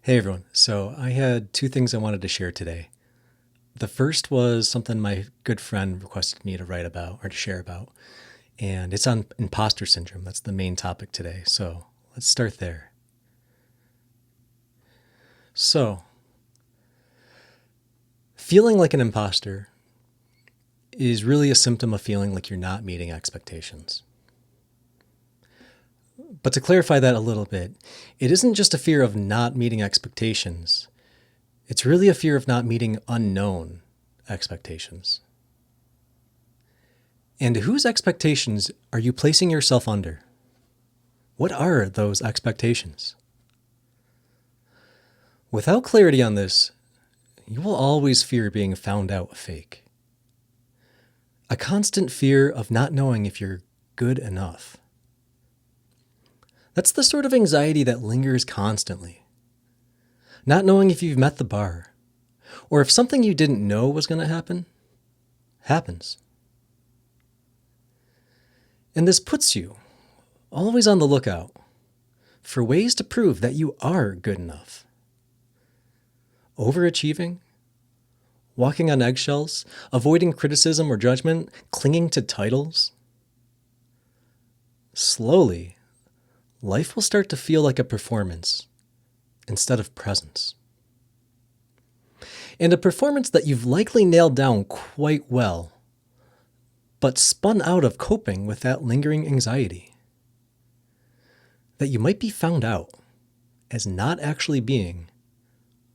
Hey everyone. So I had two things I wanted to share today. The first was something my good friend requested me to write about or to share about, and it's on imposter syndrome. That's the main topic today. So let's start there. So, feeling like an imposter is really a symptom of feeling like you're not meeting expectations. But to clarify that a little bit, it isn't just a fear of not meeting expectations. It's really a fear of not meeting unknown expectations. And whose expectations are you placing yourself under? What are those expectations? Without clarity on this, you will always fear being found out fake. A constant fear of not knowing if you're good enough. That's the sort of anxiety that lingers constantly. Not knowing if you've met the bar, or if something you didn't know was going to happen, happens. And this puts you always on the lookout for ways to prove that you are good enough. Overachieving, walking on eggshells, avoiding criticism or judgment, clinging to titles. Slowly, life will start to feel like a performance instead of presence. And a performance that you've likely nailed down quite well, but spun out of coping with that lingering anxiety. That you might be found out as not actually being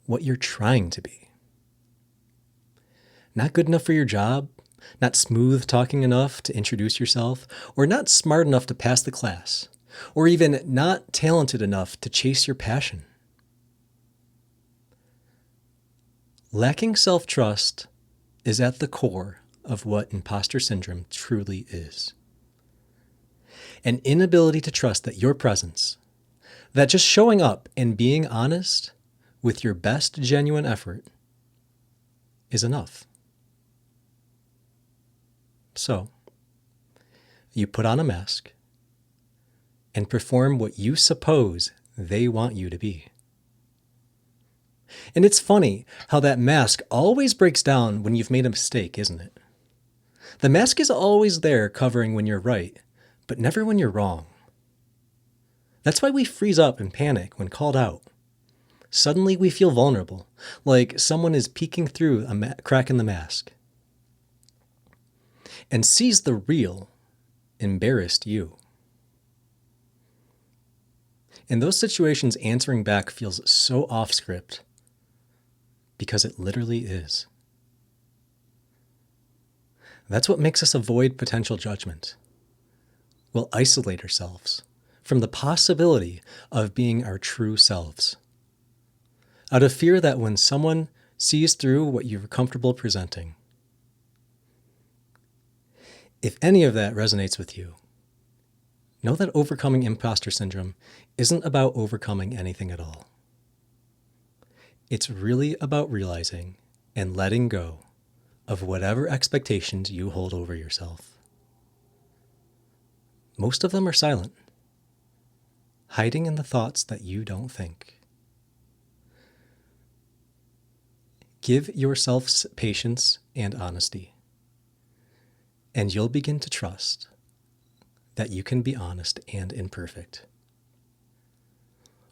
what you're trying to be. Not good enough for your job, not smooth talking enough to introduce yourself, or not smart enough to pass the class, or even not talented enough to chase your passion. Lacking self-trust is at the core of what imposter syndrome truly is. An inability to trust that your presence, that just showing up and being honest with your best genuine effort is enough. So, you put on a mask and perform what you suppose they want you to be. And it's funny how that mask always breaks down when you've made a mistake, isn't it? The mask is always there covering when you're right, but never when you're wrong. That's why we freeze up and panic when called out. Suddenly we feel vulnerable, like someone is peeking through a crack in the mask and sees the real, embarrassed you. In those situations, answering back feels so off script because it literally is. That's what makes us avoid potential judgment. We'll isolate ourselves from the possibility of being our true selves, out of fear that when someone sees through what you're comfortable presenting. If any of that resonates with you, know that overcoming imposter syndrome isn't about overcoming anything at all. It's really about realizing and letting go of whatever expectations you hold over yourself. Most of them are silent, hiding in the thoughts that you don't think. Give yourself patience and honesty, and you'll begin to trust that you can be honest and imperfect.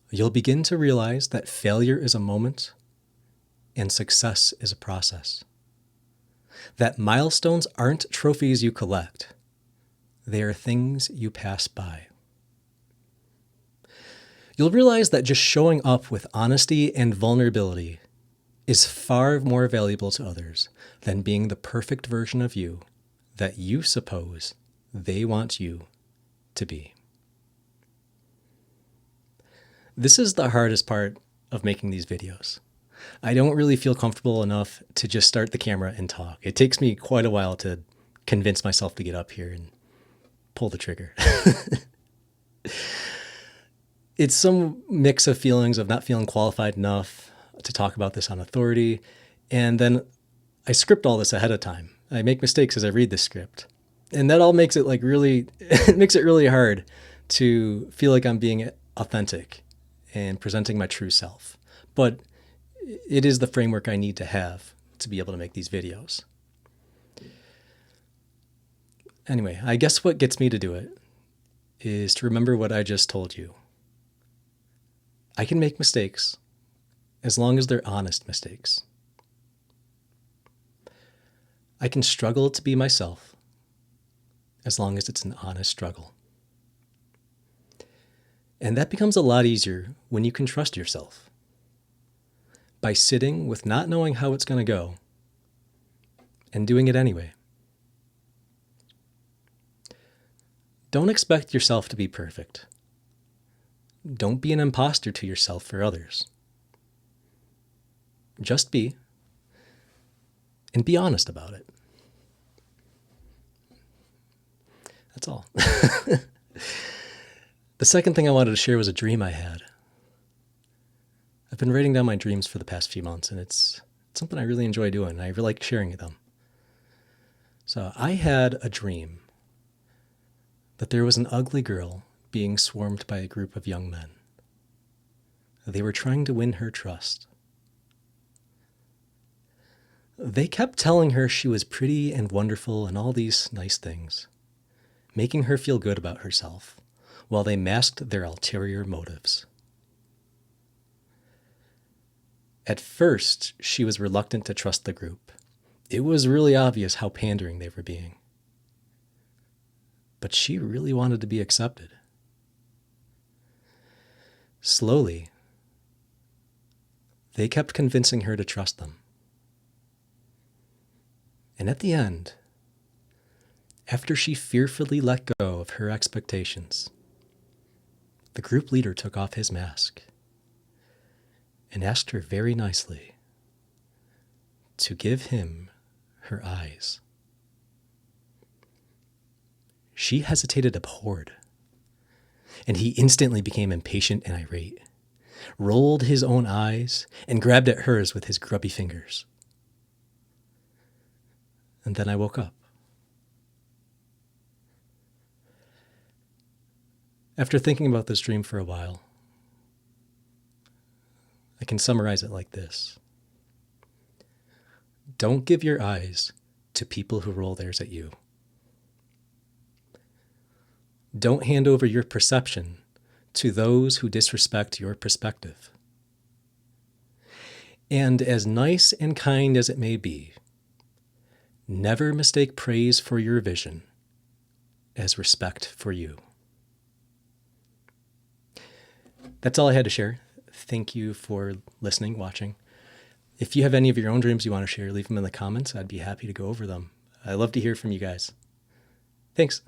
You'll begin to realize that failure is a moment and success is a process. That milestones aren't trophies you collect. They are things you pass by. You'll realize that just showing up with honesty and vulnerability is far more valuable to others than being the perfect version of you that you suppose they want you to be. This is the hardest part of making these videos. I don't really feel comfortable enough to just start the camera and talk. It takes me quite a while to convince myself to get up here and pull the trigger. It's some mix of feelings of not feeling qualified enough to talk about this on authority, and then I script all this ahead of time. I make mistakes as I read the script, and that all makes it it makes it really hard to feel like I'm being authentic and presenting my true self. but it is the framework I need to have to be able to make these videos. Anyway, I guess what gets me to do it is to remember what I just told you. I can make mistakes as long as they're honest mistakes. I can struggle to be myself as long as it's an honest struggle. And that becomes a lot easier when you can trust yourself. By sitting with not knowing how it's going to go and doing it anyway. Don't expect yourself to be perfect. Don't be an imposter to yourself for others. Just be, and be honest about it. That's all. The second thing I wanted to share was a dream I had. I've been writing down my dreams for the past few months, and it's something I really enjoy doing, and I really like sharing them. So I had a dream that there was an ugly girl being swarmed by a group of young men. They were trying to win her trust. They kept telling her she was pretty and wonderful and all these nice things, making her feel good about herself, while they masked their ulterior motives. At first, she was reluctant to trust the group. It was really obvious how pandering they were being. But she really wanted to be accepted. Slowly, they kept convincing her to trust them. And at the end, after she fearfully let go of her expectations, the group leader took off his mask and asked her very nicely to give him her eyes. She hesitated, abhorred, and he instantly became impatient and irate, rolled his own eyes, and grabbed at hers with his grubby fingers. And then I woke up. After thinking about this dream for a while, I can summarize it like this. Don't give your eyes to people who roll theirs at you. Don't hand over your perception to those who disrespect your perspective. And as nice and kind as it may be, never mistake praise for your vision as respect for you. That's all I had to share. Thank you for listening, watching. If you have any of your own dreams you want to share, leave them in the comments. I'd be happy to go over them. I love to hear from you guys. Thanks.